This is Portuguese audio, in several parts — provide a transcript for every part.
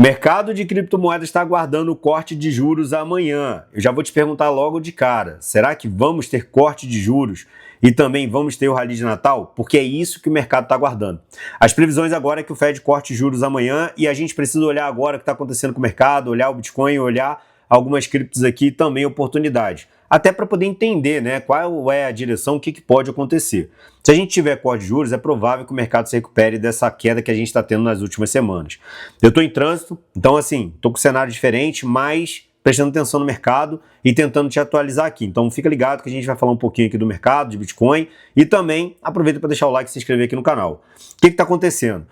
O mercado de criptomoedas está aguardando o corte de juros amanhã. Eu já vou te perguntar logo de cara, será que vamos ter corte de juros e também vamos ter o rally de Natal? Porque é isso que o mercado está aguardando. As previsões agora é que o Fed corte juros amanhã e a gente precisa olhar agora o que está acontecendo com o mercado, olhar o Bitcoin, olhar algumas criptos aqui e também oportunidades. Até para poder entender, né, qual é a direção, o que pode acontecer. Se a gente tiver corte de juros, é provável que o mercado se recupere dessa queda que a gente está tendo nas últimas semanas. Eu estou em trânsito, então assim, estou com um cenário diferente, mas prestando atenção no mercado e tentando te atualizar aqui. Então fica ligado que a gente vai falar um pouquinho aqui do mercado, de Bitcoin, e também aproveita para deixar o like e se inscrever aqui no canal. O que está acontecendo?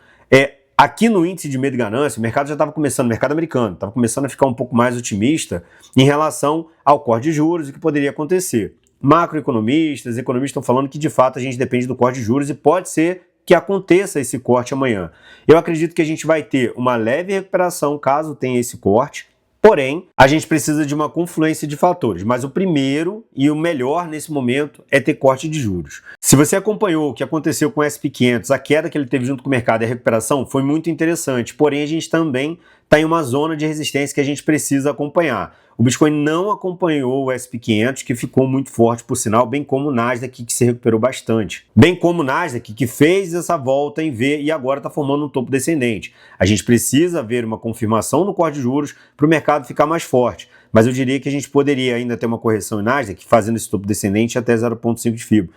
Aqui no índice de medo e ganância, o mercado já estava começando, o mercado americano, estava começando a ficar um pouco mais otimista em relação ao corte de juros e o que poderia acontecer. Macroeconomistas, economistas estão falando que de fato a gente depende do corte de juros e pode ser que aconteça esse corte amanhã. Eu acredito que a gente vai ter uma leve recuperação caso tenha esse corte, porém, a gente precisa de uma confluência de fatores, mas o primeiro e o melhor nesse momento é ter corte de juros. Se você acompanhou o que aconteceu com o SP500, a queda que ele teve junto com o mercado e a recuperação foi muito interessante, porém a gente também está em uma zona de resistência que a gente precisa acompanhar. O Bitcoin não acompanhou o SP500, que ficou muito forte, por sinal, bem como o Nasdaq, que se recuperou bastante. Bem como o Nasdaq, que fez essa volta em V e agora está formando um topo descendente. A gente precisa ver uma confirmação no corte de juros para o mercado ficar mais forte. Mas eu diria que a gente poderia ainda ter uma correção em Nasdaq, fazendo esse topo descendente até 0,5 de FIBO.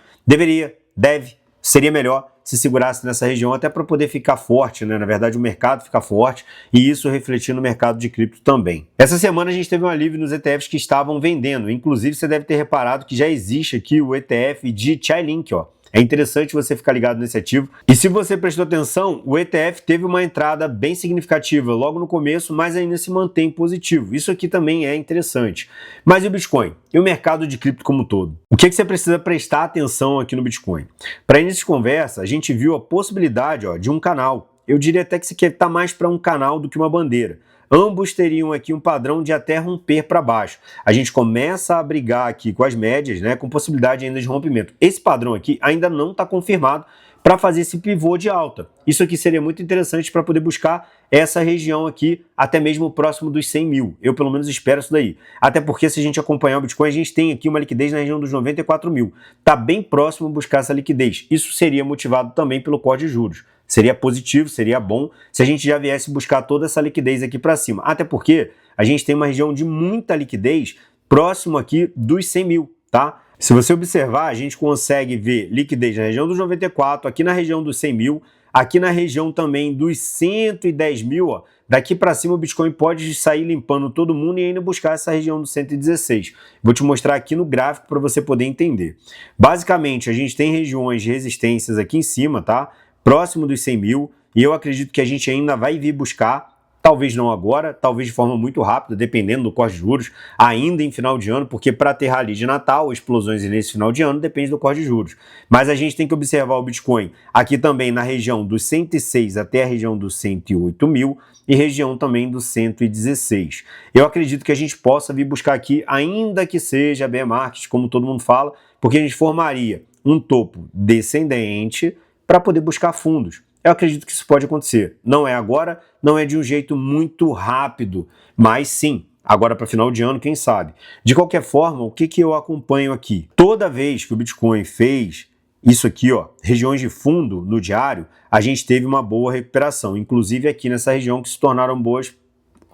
Seria melhor se segurasse nessa região até para poder ficar forte, né? Na verdade, o mercado ficar forte e isso refletir no mercado de cripto também. Essa semana a gente teve um alívio nos ETFs que estavam vendendo. Inclusive, você deve ter reparado que já existe aqui o ETF de Chainlink, ó. É interessante você ficar ligado nesse ativo. E se você prestou atenção, o ETF teve uma entrada bem significativa logo no começo, mas ainda se mantém positivo. Isso aqui também é interessante. Mas e o Bitcoin? E o mercado de cripto como um todo? O que você precisa prestar atenção aqui no Bitcoin? Para início de conversa, a gente viu a possibilidade de um canal. Eu diria até que isso aqui está mais para um canal do que uma bandeira. Ambos teriam aqui um padrão de até romper para baixo. A gente começa a brigar aqui com as médias, né, com possibilidade ainda de rompimento. Esse padrão aqui ainda não está confirmado para fazer esse pivô de alta. Isso aqui seria muito interessante para poder buscar essa região aqui, até mesmo próximo dos 100 mil. Eu pelo menos espero isso daí. Até porque se a gente acompanhar o Bitcoin, a gente tem aqui uma liquidez na região dos 94 mil. Está bem próximo buscar essa liquidez. Isso seria motivado também pelo corte de juros. Seria positivo, seria bom se a gente já viesse buscar toda essa liquidez aqui para cima. Até porque a gente tem uma região de muita liquidez próximo aqui dos 100 mil, tá? Se você observar, a gente consegue ver liquidez na região dos 94, aqui na região dos 100 mil, aqui na região também dos 110 mil, ó. Daqui para cima o Bitcoin pode sair limpando todo mundo e ainda buscar essa região dos 116. Vou te mostrar aqui no gráfico para você poder entender. Basicamente, a gente tem regiões de resistências aqui em cima, tá? Próximo dos 100 mil, e eu acredito que a gente ainda vai vir buscar, talvez não agora, talvez de forma muito rápida, dependendo do corte de juros, ainda em final de ano, porque para ter rally de Natal, explosões nesse final de ano, depende do corte de juros. Mas a gente tem que observar o Bitcoin aqui também na região dos 106 até a região dos 108 mil e região também dos 116. Eu acredito que a gente possa vir buscar aqui, ainda que seja bear market, como todo mundo fala, porque a gente formaria um topo descendente para poder buscar fundos. Eu acredito que isso pode acontecer. Não é agora, não é de um jeito muito rápido, mas sim, agora para final de ano, quem sabe. De qualquer forma, o que eu acompanho aqui? Toda vez que o Bitcoin fez isso aqui, ó, regiões de fundo no diário, a gente teve uma boa recuperação, inclusive aqui nessa região que se tornaram boas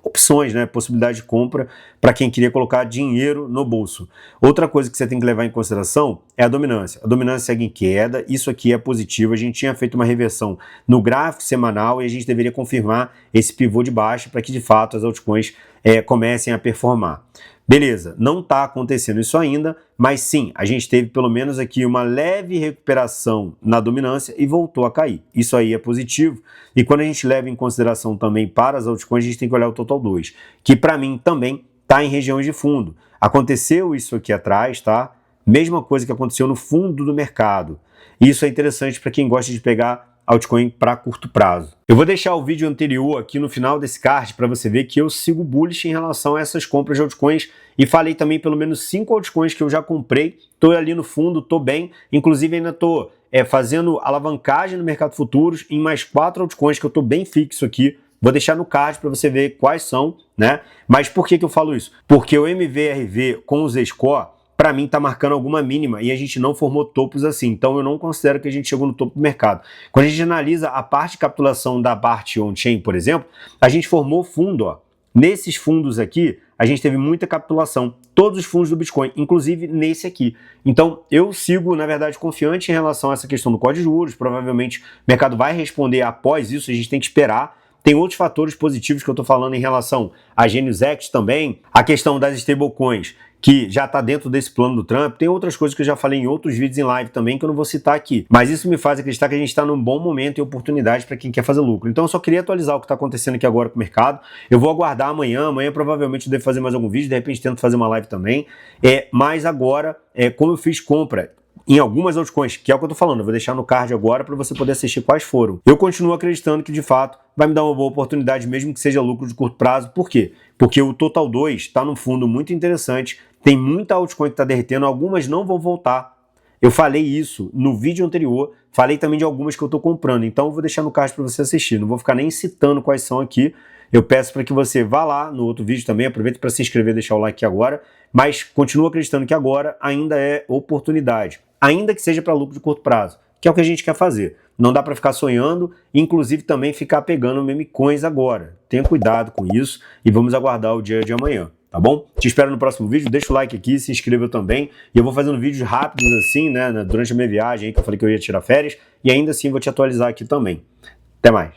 opções, né? Possibilidade de compra para quem queria colocar dinheiro no bolso. Outra coisa que você tem que levar em consideração é a dominância. A dominância segue em queda, isso aqui é positivo. A gente tinha feito uma reversão no gráfico semanal e a gente deveria confirmar esse pivô de baixa para que de fato as altcoins comecem a performar. Beleza, não está acontecendo isso ainda, mas sim, a gente teve pelo menos aqui uma leve recuperação na dominância e voltou a cair. Isso aí é positivo. E quando a gente leva em consideração também para as altcoins, a gente tem que olhar o Total 2, que para mim também está em regiões de fundo. Aconteceu isso aqui atrás, tá? Mesma coisa que aconteceu no fundo do mercado. Isso é interessante para quem gosta de pegar altcoin para curto prazo. Eu vou deixar o vídeo anterior aqui no final desse card para você ver que eu sigo bullish em relação a essas compras de altcoins e falei também pelo menos 5 altcoins que eu já comprei, estou ali no fundo, estou bem, inclusive ainda estou fazendo alavancagem no mercado futuros em mais 4 altcoins que eu estou bem fixo aqui Vou deixar no card para você ver quais são, né? Mas por que eu falo isso? Porque o MVRV com o Z-Score, para mim, está marcando alguma mínima e a gente não formou topos assim. Então, eu não considero que a gente chegou no topo do mercado. Quando a gente analisa a parte de capitulação da BART on-chain, por exemplo, a gente formou fundo, ó. Nesses fundos aqui, a gente teve muita capitulação. Todos os fundos do Bitcoin, inclusive nesse aqui. Então, eu sigo, na verdade, confiante em relação a essa questão do código de juros. Provavelmente, o mercado vai responder após isso. A gente tem que esperar. Tem outros fatores positivos que eu estou falando em relação a Genius Act também, a questão das stablecoins, que já está dentro desse plano do Trump. Tem outras coisas que eu já falei em outros vídeos em live também, que eu não vou citar aqui. Mas isso me faz acreditar que a gente está num bom momento e oportunidade para quem quer fazer lucro. Então eu só queria atualizar o que está acontecendo aqui agora com o mercado. Eu vou aguardar amanhã. Amanhã provavelmente eu devo fazer mais algum vídeo, de repente tento fazer uma live também. Mas agora, como eu fiz compra em algumas altcoins, que é o que eu tô falando, eu vou deixar no card agora para você poder assistir quais foram. Eu continuo acreditando que de fato vai me dar uma boa oportunidade, mesmo que seja lucro de curto prazo. Por quê? Porque o Total 2 está num fundo muito interessante, tem muita altcoin que está derretendo, algumas não vão voltar. Eu falei isso no vídeo anterior, falei também de algumas que eu estou comprando, então eu vou deixar no card para você assistir, não vou ficar nem citando quais são aqui. Eu peço para que você vá lá no outro vídeo também, aproveite para se inscrever e deixar o like agora, mas continuo acreditando que agora ainda é oportunidade, ainda que seja para lucro de curto prazo, que é o que a gente quer fazer. Não dá para ficar sonhando, inclusive também ficar pegando meme coins agora. Tenha cuidado com isso e vamos aguardar o dia de amanhã, tá bom? Te espero no próximo vídeo, deixa o like aqui, se inscreva também, e eu vou fazendo vídeos rápidos assim, né, durante a minha viagem, aí que eu falei que eu ia tirar férias, e ainda assim vou te atualizar aqui também. Até mais!